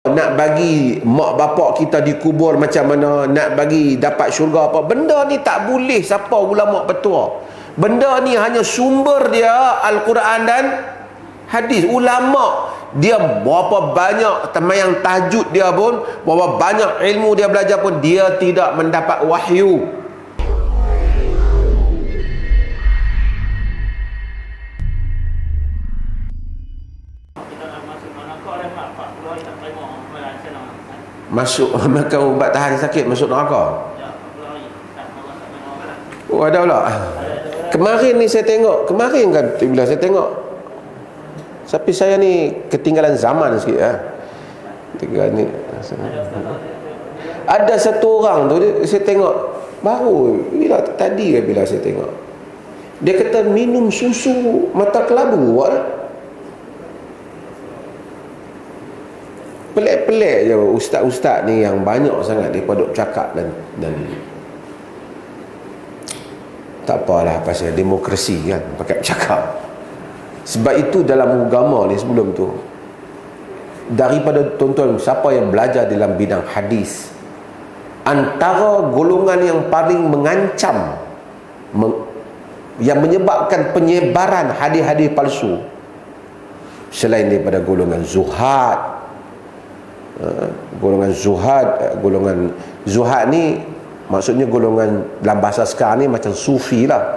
nak bagi mak bapak kita dikubur macam mana, nak bagi dapat syurga apa, benda ni tak boleh siapa ulama petua. Benda ni hanya sumber dia Al-Quran dan hadis. Ulama dia berapa banyak temayang tahajud dia pun, berapa banyak ilmu dia belajar pun, dia tidak mendapat wahyu. Masuk makan ubat tahan sakit masuk neraka. Oh, ada pula. Kemarin ni saya tengok, kemarin kan bila saya tengok, tapi saya ni ketinggalan zaman sikit ni. Ada satu orang tu saya tengok baru tadi bila saya tengok, dia kata minum susu mata kelabu. Pelik-pelik je ustaz-ustaz ni yang banyak sangat dia duk cakap dan tak apalah pasal demokrasi kan, pakai cakap. Sebab itu dalam agama ni sebelum tu, daripada tuan-tuan siapa yang belajar dalam bidang hadis, antara golongan yang paling mengancam yang menyebabkan penyebaran hadis-hadis palsu selain daripada golongan zuhad. Golongan zuhad ni maksudnya golongan dalam bahasa sekarang ni macam sufi lah.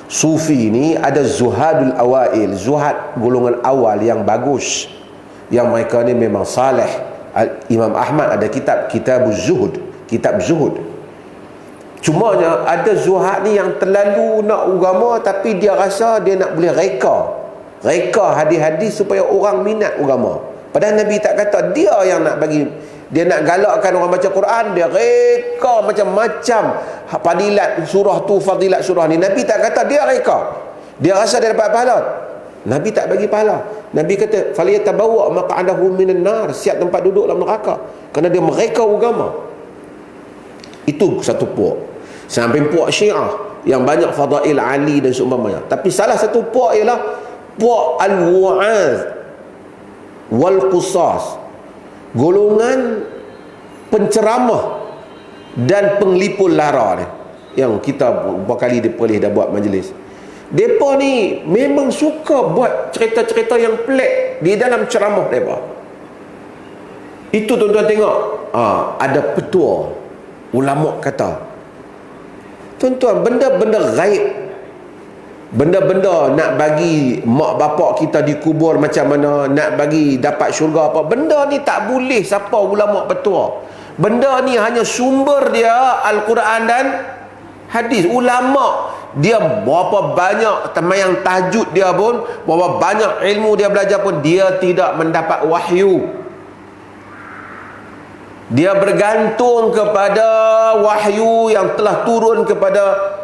Sufi ni ada zuhadul awail, zuhad golongan awal yang bagus, yang mereka ni memang saleh. Imam Ahmad ada kitab zuhud. Cumanya ada zuhad ni yang terlalu nak agama, tapi dia rasa dia nak boleh reka hadis-hadis supaya orang minat agama. Padahal Nabi tak kata. Dia yang nak bagi, dia nak galakkan orang baca Quran, dia reka macam-macam fadilat surah tu, fadilat surah ni. Nabi tak kata dia reka, dia rasa dia dapat pahala. Nabi tak bagi pahala. Nabi kata falyatabawwa maq'adahu minan nar, siap tempat duduk dalam neraka, kerana dia mereka agama. Itu satu puak. Sampai puak Syiah yang banyak fadail Ali dan seumpamanya. Tapi salah satu puak ialah puak al-wu'az wal qusas, golongan penceramah dan penglipur lara ni, yang kita beberapa kali boleh dah buat majlis. Depa ni memang suka buat cerita-cerita yang pelik di dalam ceramah depa. Itu tuan-tuan tengok, ada petua ulama kata, tuan-tuan, benda-benda gaib, benda-benda nak bagi mak bapak kita dikubur macam mana, nak bagi dapat syurga apa, benda ni tak boleh siapa ulama petua. Benda ni hanya sumber dia Al-Quran dan hadis. Ulama dia berapa banyak temayang tahajud dia pun, berapa banyak ilmu dia belajar pun, dia tidak mendapat wahyu. Dia bergantung kepada wahyu yang telah turun kepada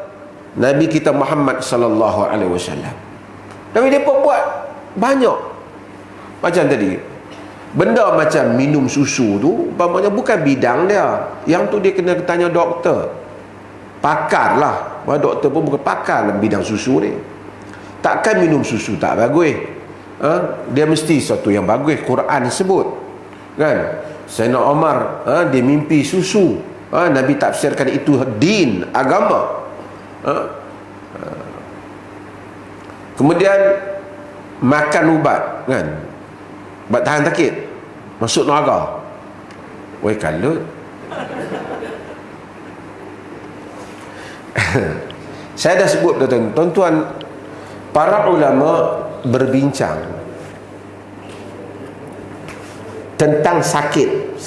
Nabi kita Muhammad sallallahu alaihi wasallam. Tapi depa buat banyak macam tadi. Benda macam minum susu tu umpamanya bukan bidang dia. Yang tu dia kena tanya doktor. Pakar lah. Doktor pun bukan pakar dalam bidang susu ni. Takkan minum susu tak bagus. Dia mesti sesuatu yang bagus. Quran sebut. Kan? Sayyidina Umar dia mimpi susu. Nabi tafsirkan itu din, agama. Kemudian makan ubat kan, ubat tahan sakit, masuk neraka. Woi kalut. Saya dah sebut tuan-tuan, para ulama berbincang tentang sakit.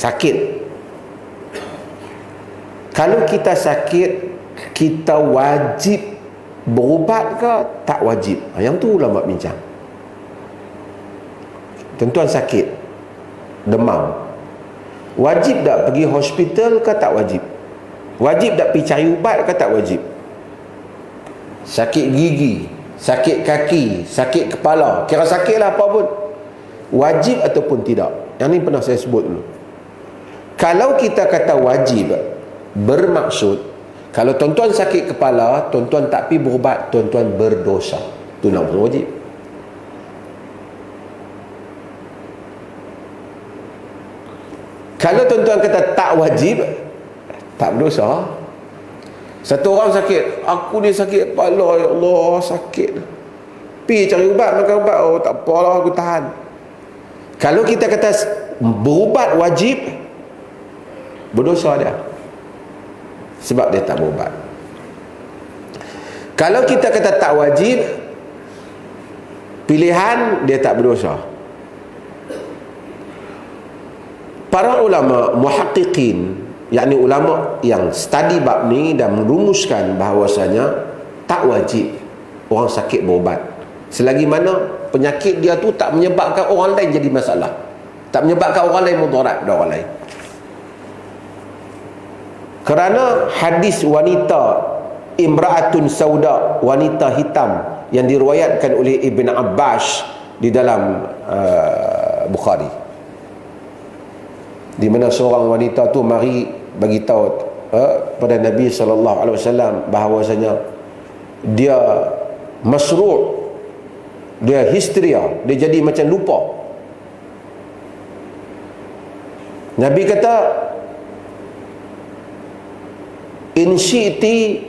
Kalau kita sakit, kita wajib berubat ke tak wajib? Yang tu ulama bincang. Tuan-tuan sakit, demam, wajib tak pergi hospital ke tak wajib? Wajib tak pergi cari ubat ke tak wajib? Sakit gigi, sakit kaki, sakit kepala, kira sakit lah apa pun, wajib ataupun tidak? Yang ni pernah saya sebut dulu. Kalau kita kata wajib, bermaksud kalau tuan-tuan sakit kepala, tuan-tuan tak pergi berubat, tuan-tuan berdosa. Itu nak wajib. Kalau tuan-tuan kata tak wajib, tak berdosa. Satu orang sakit, aku ni sakit kepala, ya Allah, sakit. Pergi cari ubat, makan ubat, oh tak apalah, aku tahan. Kalau kita kata berubat wajib, berdosa dia, sebab dia tak berubat. Kalau kita kata tak wajib, pilihan, dia tak berdosa. Para ulama muhaqqiqin, yakni ulama yang study bab ni dan merumuskan bahawasanya tak wajib orang sakit berubat selagi mana penyakit dia tu tak menyebabkan orang lain jadi masalah, tak menyebabkan orang lain mudarat pada orang lain. Kerana hadis wanita imra'atun sauda, wanita hitam, yang diriwayatkan oleh Ibn Abbas di dalam Bukhari, di mana seorang wanita tu mari bagi tahu pada Nabi SAW bahawasanya dia masru', dia histeria, dia jadi macam lupa. Nabi kata, in syi'ti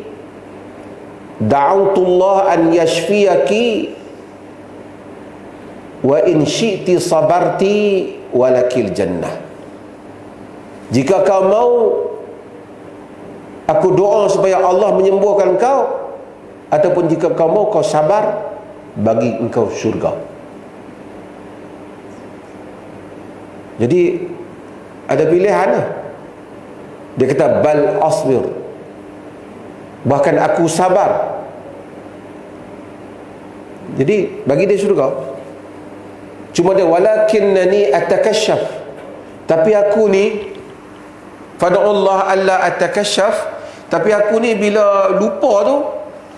da'autullah an yashfiyaki wa in syi'ti sabarti walakil jannah. Jika kau mau, aku doa supaya Allah menyembuhkan kau, ataupun jika kau mau, kau sabar, bagi engkau syurga. Jadi ada pilihan lah. Dia kata bal asbir, bahkan aku sabar. Jadi bagi dia syurga. Cuma dia walakinnani atakashaf, tapi aku ni fada'ullah alla atakashaf, tapi aku ni bila lupa tu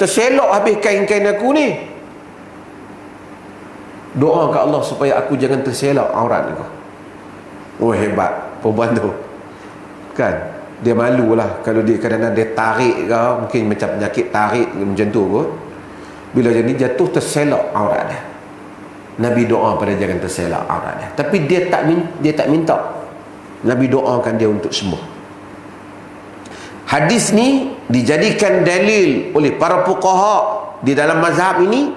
terselok habis kain-kain aku ni. Doa ke Allah supaya aku jangan terselak aurat aku. Oh hebat perempuan tu kan. Dia malulah kalau dia kadang-kadang dia tarik ke, mungkin macam penyakit tarik macam tu kot. Bila jadi jatuh terselak aurat dia, Nabi doa pada jangan terselak aurat dia. Tapi dia tak minta. Nabi doakan dia untuk sembuh. Hadis ni dijadikan dalil oleh para fuqaha di dalam mazhab ini,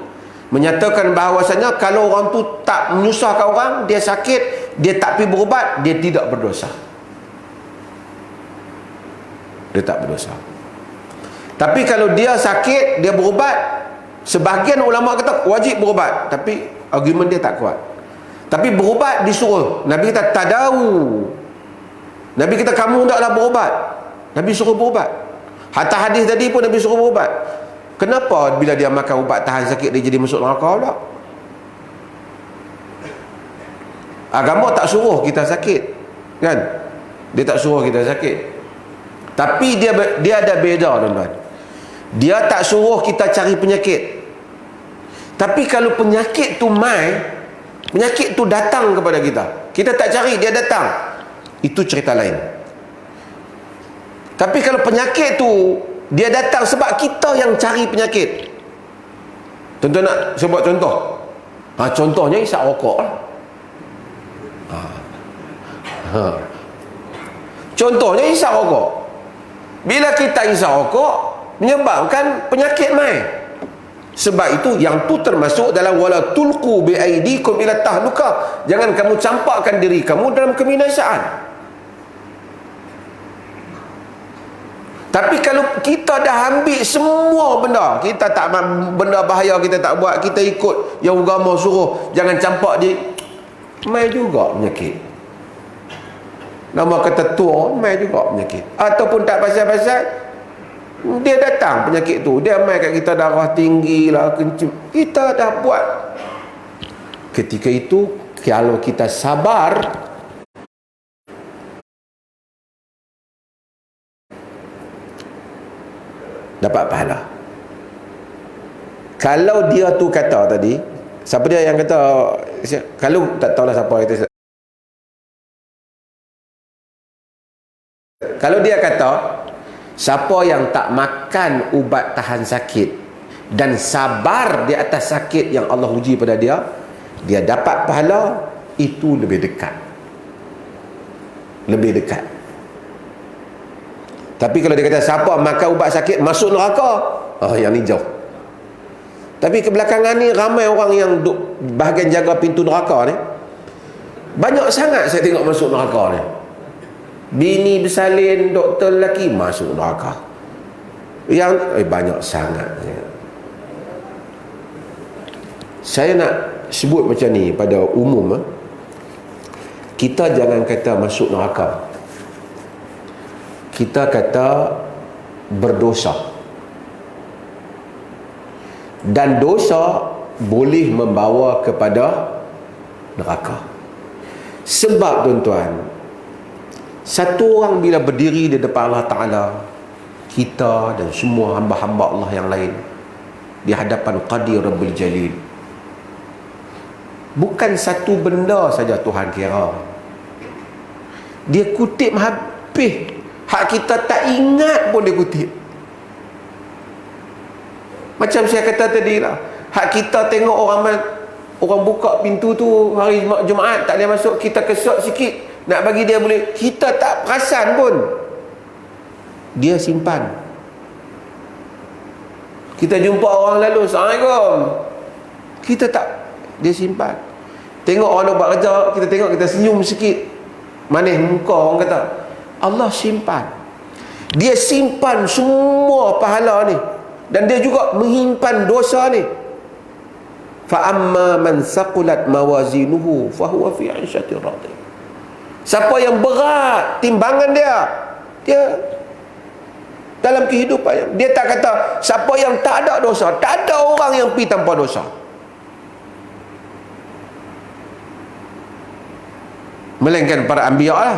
menyatakan bahawasanya kalau orang tu tak menyusahkan orang, dia sakit, dia tak pergi berubat, dia tidak berdosa. Dia tak berdosa. Tapi kalau dia sakit, dia berubat, sebahagian ulama kata wajib berubat, tapi argument dia tak kuat. Tapi berubat disuruh. Nabi kata tadawu. Nabi kata kamu hendaklah berubat. Nabi suruh berubat. Hatta hadis tadi pun Nabi suruh berubat. Kenapa bila dia makan ubat tahan sakit dia jadi masuk neraka pula? Agama tak suruh kita sakit, kan? Dia tak suruh kita sakit. Tapi dia ada beza, tuan-tuan. Dia tak suruh kita cari penyakit. Tapi kalau penyakit tu penyakit tu datang kepada kita, kita tak cari, dia datang, itu cerita lain. Tapi kalau penyakit tu dia datang sebab kita yang cari penyakit. Tuan-tuan nak saya buat contoh? Contohnya isap rokok lah. Contohnya isap rokok. Bila kita isap rokok, menyebabkan penyakit mai. Sebab itu yang tu termasuk dalam wala tulqu bi aidikum ila tahluka. Jangan kamu campakkan diri kamu dalam kebinasaan. Tapi kalau kita dah ambil semua benda, kita tak, benda bahaya kita tak buat, kita ikut yang agama suruh jangan campak dia, mai juga penyakit. Nama kata tua, mai juga penyakit. Ataupun tak pasal-pasal, dia datang penyakit tu, dia mai kat kita darah tinggi lah, kencing, kita dah buat. Ketika itu kalau kita sabar, dapat pahala. Kalau dia tu kata tadi, siapa dia yang kata, kalau tak tahulah siapa itu, kalau dia kata siapa yang tak makan ubat tahan sakit dan sabar di atas sakit yang Allah uji pada dia, dia dapat pahala, itu lebih dekat. lebih dekat. Tapi kalau dia kata siapa makan ubat sakit masuk neraka, yang ni jauh. Tapi kebelakangan ni ramai orang yang duk bahagian jaga pintu neraka ni, banyak sangat saya tengok masuk neraka ni. Bini bersalin doktor lelaki masuk neraka. Yang banyak sangat. Saya nak sebut macam ni pada umum, kita jangan kata masuk neraka, kita kata berdosa. Dan dosa boleh membawa kepada neraka. Sebab tuan-tuan, satu orang bila berdiri di depan Allah Ta'ala, kita dan semua hamba-hamba Allah yang lain di hadapan Qadir Rabbil Jalil, bukan satu benda saja Tuhan kira. Dia kutip habis. Hak kita tak ingat pun dia kutip. Macam saya kata tadi lah, hak kita tengok orang buka pintu tu hari Jumaat tak boleh masuk, kita kesot sikit nak bagi dia boleh, kita tak perasan pun, dia simpan. Kita jumpa orang lalu, Assalamualaikum, kita tak, dia simpan. Tengok orang nak buat kerja, kita tengok, kita senyum sikit, manis muka orang kata, Allah simpan. Dia simpan semua pahala ni, dan dia juga menyimpan dosa ni. Fa amma man saqulat mawazinuhu fa huwa fi 'ishatin radiyah. Siapa yang berat timbangan dia dalam kehidupan, dia tak kata siapa yang tak ada dosa. Tak ada orang yang pergi tanpa dosa. Melainkan para anbiya lah,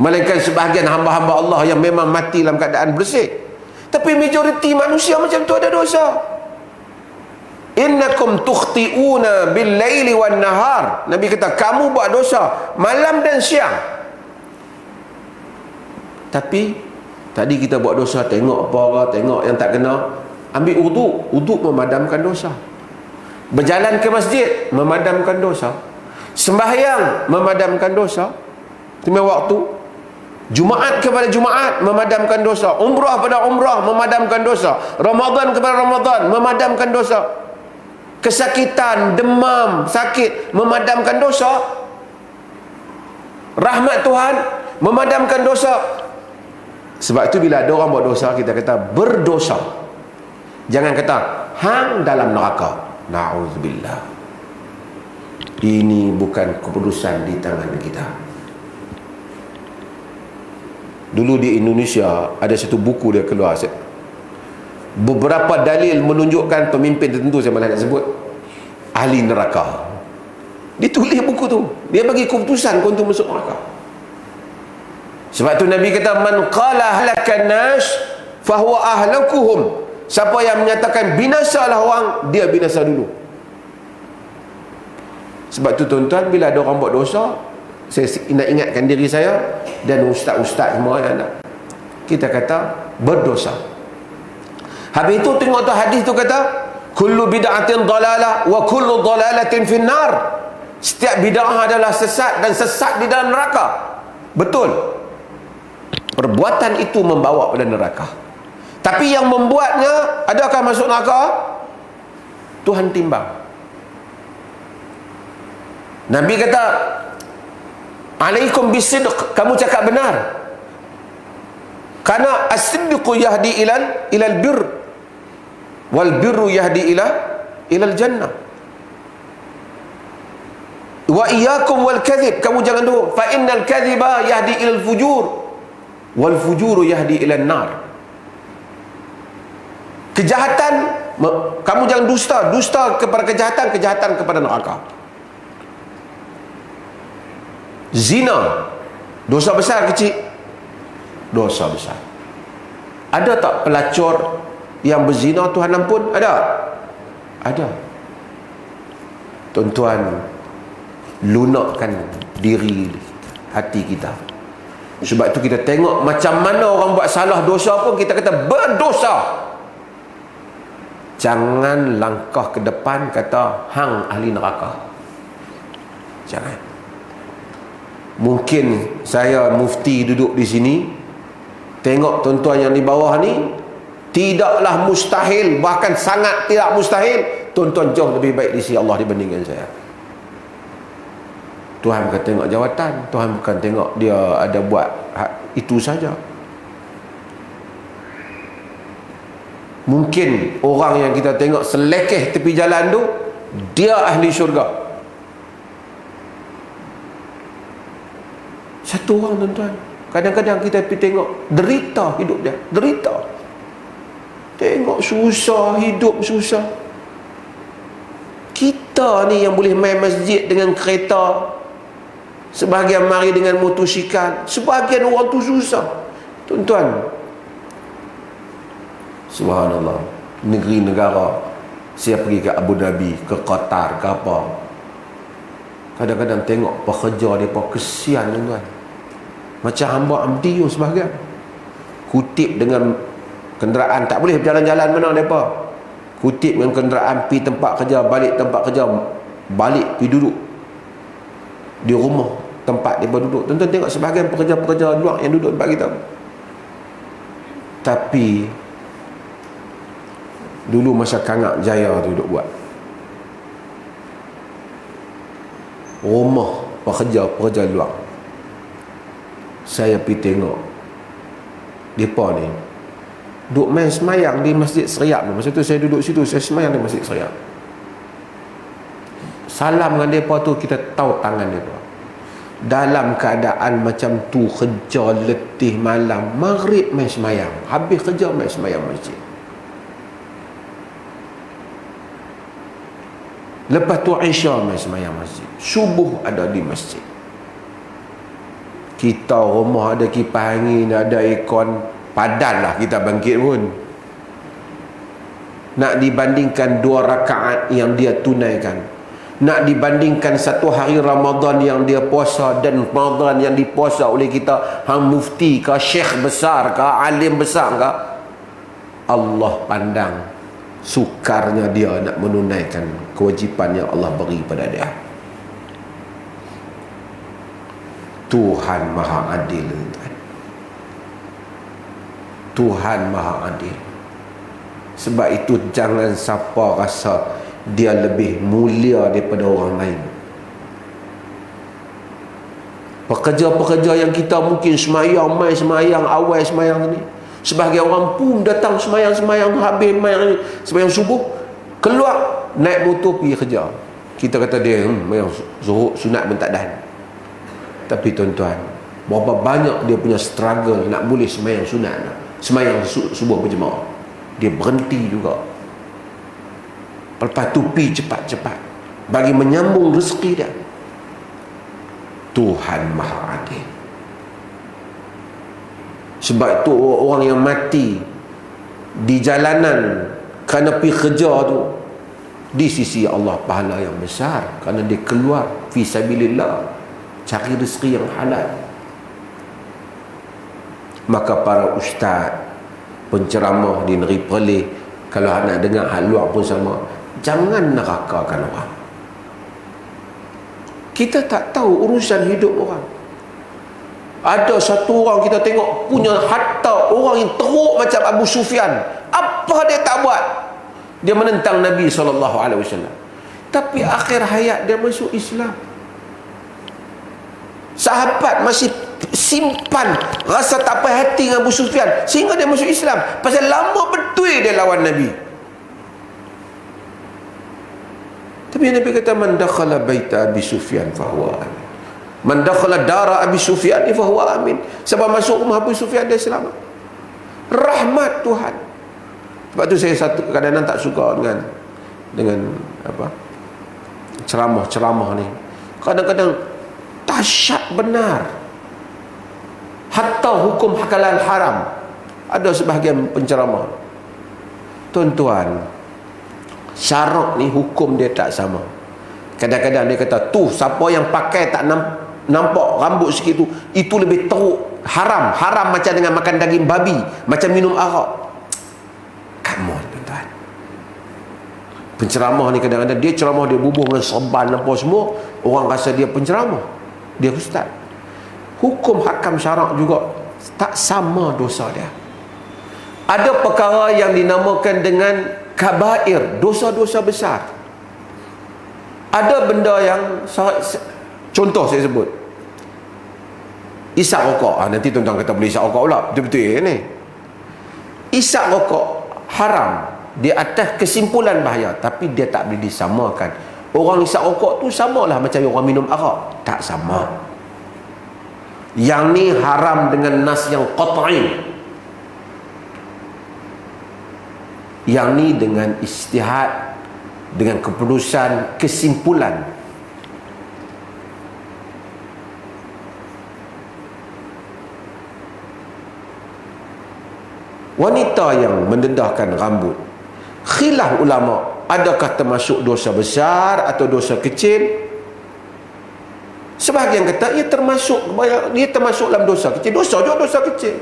melainkan sebahagian hamba-hamba Allah yang memang mati dalam keadaan bersih. Tapi majoriti manusia macam tu ada dosa. Innakum tukhti'una bil-laili wan-nahar. Nabi kata kamu buat dosa malam dan siang. Tapi tadi kita buat dosa, tengok apa, tengok yang tak kena, ambil wudu memadamkan dosa. Berjalan ke masjid memadamkan dosa. Sembahyang memadamkan dosa. Timai waktu. Jumaat kepada Jumaat memadamkan dosa. Umrah pada umrah memadamkan dosa. Ramadan kepada Ramadan memadamkan dosa. Kesakitan, demam, sakit memadamkan dosa. Rahmat Tuhan memadamkan dosa. Sebab itu bila ada orang buat dosa, kita kata berdosa. Jangan kata hang dalam neraka. Na'udzubillah. Ini bukan keputusan di tangan kita. Dulu di Indonesia ada satu buku dia keluar, beberapa dalil menunjukkan pemimpin tertentu, saya malah nak sebut, ahli neraka. Dia tulis buku tu, dia bagi keputusan kau untuk masuk neraka. Sebab tu Nabi kata man qala halakan nas fahuwa ahlakuhum. Siapa yang menyatakan binasalah orang, dia binasa dulu. Sebab tu tuan-tuan, bila ada orang buat dosa, saya nak ingatkan diri saya dan ustaz-ustaz semua yang ada, kita kata berdosa. Habis itu tengok tu hadis tu kata kullu bid'atin dalalah wa kullu dalalatin finnar. Setiap bid'ah adalah sesat dan sesat di dalam neraka. Betul, perbuatan itu membawa pada neraka. Tapi yang membuatnya, adakah masuk neraka? Tuhan timbang. Nabi kata alaikum bisidq, kamu cakap benar. Karena as-sidqu yahdi ilal birr wal birru yahdi ilal jannah. Wa iyyakum wal kadhib, kamu jangan dulu, fa innal kadhiba yahdi ilal fujur wal fujuru yahdi ilal nar. Kejahatan, kamu jangan dusta kepada kejahatan, kejahatan kepada neraka. Zina, dosa besar kecil? Dosa besar. Ada tak pelacur yang berzina Tuhan ampun? Ada. Tuan-tuan, lunakkan diri hati kita. Sebab itu kita tengok macam mana orang buat salah dosa pun kita kata berdosa. Jangan langkah ke depan kata hang ahli neraka. Jangan. Mungkin saya mufti duduk di sini, tengok tuan-tuan yang di bawah ni, tidaklah mustahil, bahkan sangat tidak mustahil tuan-tuan jauh lebih baik di sisi Allah dibandingkan saya. Tuhan bukan tengok jawatan, Tuhan bukan tengok dia ada buat itu saja. Mungkin orang yang kita tengok selekeh tepi jalan tu, dia ahli syurga. Satu orang tuan-tuan, kadang-kadang kita pergi tengok derita hidup dia, derita. Tengok susah, hidup susah. Kita ni yang boleh main masjid dengan kereta, sebahagian mari dengan motosikal, sebahagian orang tu susah. Tuan-tuan, subhanallah, negeri-negara, saya pergi ke Abu Dhabi, ke Qatar, ke apa, kadang-kadang tengok pekerja mereka kesian tuan-tuan. Macam hamba amdi sebahagian kutip dengan kenderaan, tak boleh berjalan-jalan mana mereka, kutip dengan kenderaan pergi tempat kerja, balik tempat kerja, balik pergi duduk di rumah tempat dia duduk. Tuan-tuan tengok sebahagian pekerja-pekerja luar yang duduk tempat kita. Tapi dulu masa Kangak Jaya tu duduk buat rumah pekerja luar, saya pergi tengok mereka ni duduk main semayang di Masjid Seriap. Masa tu saya duduk situ, saya semayang di Masjid Seriap. Salam dengan mereka tu, kita tahu tangan mereka dalam keadaan macam tu, kerja letih malam, maghrib main semayang, habis kerja main semayang masjid. Lepas tu Isya main semayang masjid, subuh ada di masjid. Kita rumah ada kipas angin, ada aircon, padan lah kita bangkit pun. Nak dibandingkan 2 rakaat yang dia tunaikan, nak dibandingkan 1 hari Ramadan yang dia puasa dan Ramadan yang dipuasa oleh kita, hang mufti ke, syekh besar ke, alim besar ke, Allah pandang sukarnya dia nak menunaikan kewajipan yang Allah beri pada dia. Tuhan Maha Adil, tuan. Tuhan Maha Adil. Sebab itu jangan siapa rasa dia lebih mulia daripada orang lain. Pekerja-pekerja yang kita mungkin semayang, mai semayang, awal semayang ni, sebagai orang pun datang semayang-semayang, habis semayang subuh, keluar naik motor pergi kerja. Kita kata dia semayang zuhur sunat pun tak dan. Tapi tuan-tuan, berapa banyak dia punya struggle nak boleh semayang sunat, semayang subuh berjemaah, dia berhenti juga. Lepas tu pergi cepat-cepat bagi menyambung rezeki dia. Tuhan Maha Adil. Sebab itu orang yang mati di jalanan kerana pergi kerja tu, di sisi Allah pahala yang besar, kerana dia keluar fi sabilillah, cari rezeki yang halal. Maka para ustaz, penceramah di negeri Perlis, kalau nak dengar hal luar pun sama, jangan nerakakan orang. Kita tak tahu urusan hidup orang. Ada satu orang kita tengok punya harta, orang yang teruk macam Abu Sufyan, apa dia tak buat? Dia menentang Nabi SAW, tapi akhir hayat dia masuk Islam. Sahabat masih simpan rasa tak puas hati dengan Abu Sufyan sehingga dia masuk Islam, pasal lama betul dia lawan Nabi. Tapi Nabi kata, man dakhala baita Abi Sufyan fahuwa amin, man dakhala dara Abi Sufyan fahuwa amin. Sebab masuk rumah Abu Sufyan dia selamat. Rahmat Tuhan. Sebab tu saya kadang-kadang tak suka dengan apa, ceramah-ceramah ni. Kadang-kadang dahsyat benar, hatta hukum halal haram. Ada sebahagian penceramah, tuan-tuan, syarak ni hukum dia tak sama. Kadang-kadang dia kata, tu siapa yang pakai tak nampak rambut sikit tu, itu lebih teruk, haram. Haram macam dengan makan daging babi, macam minum arak. Come on tuan-tuan. Penceramah ni kadang-kadang dia ceramah, dia bubuh dengan serban apa semua, orang rasa dia penceramah, dia ustaz. hukum hakam syarak juga tak sama dosa dia. Ada perkara yang dinamakan dengan kabair, dosa-dosa besar. Ada benda yang contoh saya sebut, isap rokok. Nanti tuan-tuan kata boleh isap rokok pula. Betul-betul ni. Isap rokok haram di atas kesimpulan bahaya, tapi dia tak boleh disamakan. Orang isap rokok tu samalah macam orang minum arak. Tak sama. Yang ni haram dengan nas yang qat'i. Yang ni dengan ijtihad, dengan keputusan, kesimpulan. Wanita yang mendedahkan rambut, khilaf ulama, adakah termasuk dosa besar atau dosa kecil? Sebahagian kata ia termasuk dalam dosa kecil. Dosa juga dosa kecil.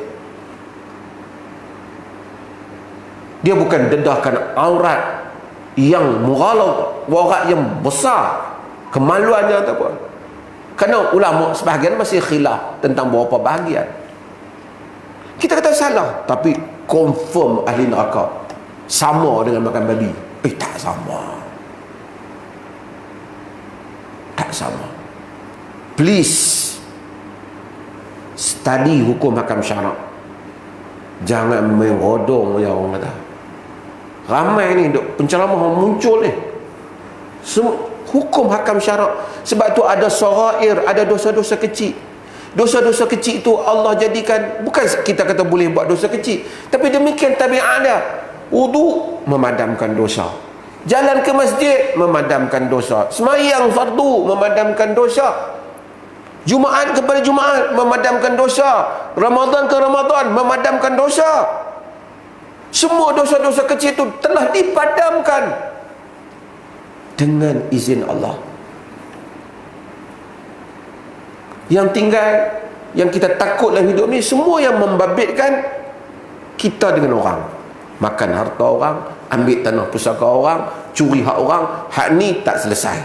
Dia bukan dedahkan aurat yang mughalab, aurat yang besar, kemaluannya atau apa. Kerana ulama sebahagian masih khilaf tentang beberapa bahagian. Kita kata salah, tapi confirm ahli neraka sama dengan makan babi. Tak sama. Tak sama. Please study hukum hakam syarak. Jangan mengodong ya orang kata. Ramai ni penceramah muncul ni. Hukum hakam syarak. Sebab tu ada sarair, ada dosa-dosa kecil. Dosa-dosa kecil itu Allah jadikan, bukan kita kata boleh buat dosa kecil, tapi demikian tabiat dia. Wudu memadamkan dosa. Jalan ke masjid memadamkan dosa. Semayang fardu memadamkan dosa. Jumaat kepada Jumaat memadamkan dosa. Ramadan ke Ramadan memadamkan dosa. Semua dosa-dosa kecil itu telah dipadamkan dengan izin Allah. Yang tinggal, yang kita takut dalam hidup ni, semua yang membabitkan kita dengan orang. Makan harta orang, ambil tanah pusaka orang, curi hak orang. Hak ni tak selesai.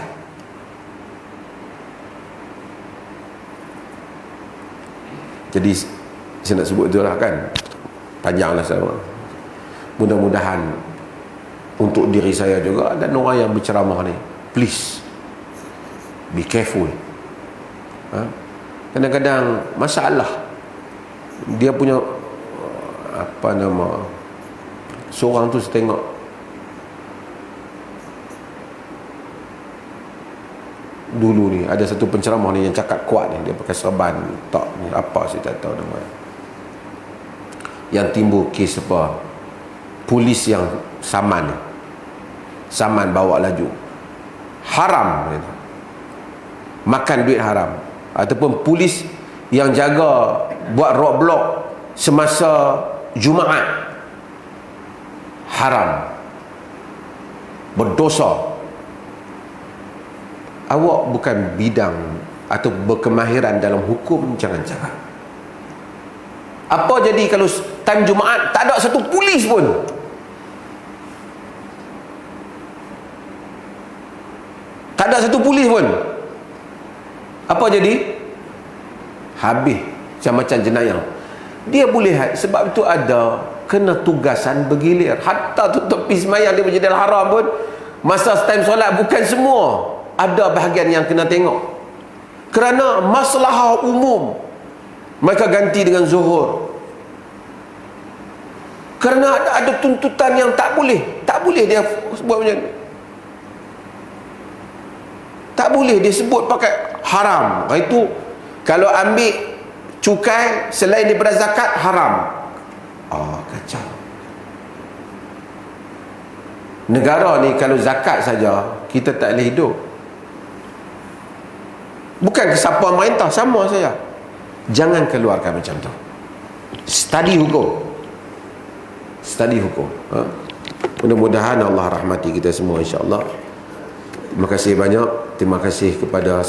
Jadi saya nak sebut itulah kan, panjanglah saya. Mudah-mudahan untuk diri saya juga dan orang yang berceramah ni, please be careful. Kadang-kadang masalah dia punya apa nama, seorang tu saya tengok dulu ni ada satu penceramah ni yang cakap kuat ni, dia pakai serban tak ni apa saya tak tahu nama, yang timbul kes apa, polis yang saman bawa laju haram, makan duit haram, ataupun polis yang jaga buat roadblock semasa Jumaat haram, berdosa. Awak bukan bidang atau berkemahiran dalam hukum, jangan cakap. Apa jadi kalau time Jumaat tak ada satu polis pun? Tak ada satu polis pun. Apa jadi? Habis macam-macam jenayah. Dia boleh, sebab itu ada kena tugasan bergilir. Hatta tutup pergi semayang di Masjidil Haram pun, masa time solat bukan semua, ada bahagian yang kena tengok. Kerana masalah umum, mereka ganti dengan zuhur. Kerana ada tuntutan yang tak boleh dia sebut macam ni. Tak boleh dia sebut pakai haram. Itu kalau ambil cukai selain daripada zakat, haram. Kacau. Negara ni kalau zakat saja kita tak boleh hidup. Bukan siapa merintah, sama saja. Jangan keluarkan macam tu. Study hukum. Mudah-mudahan Allah rahmati kita semua, insya-Allah. Terima kasih banyak. Terima kasih kepada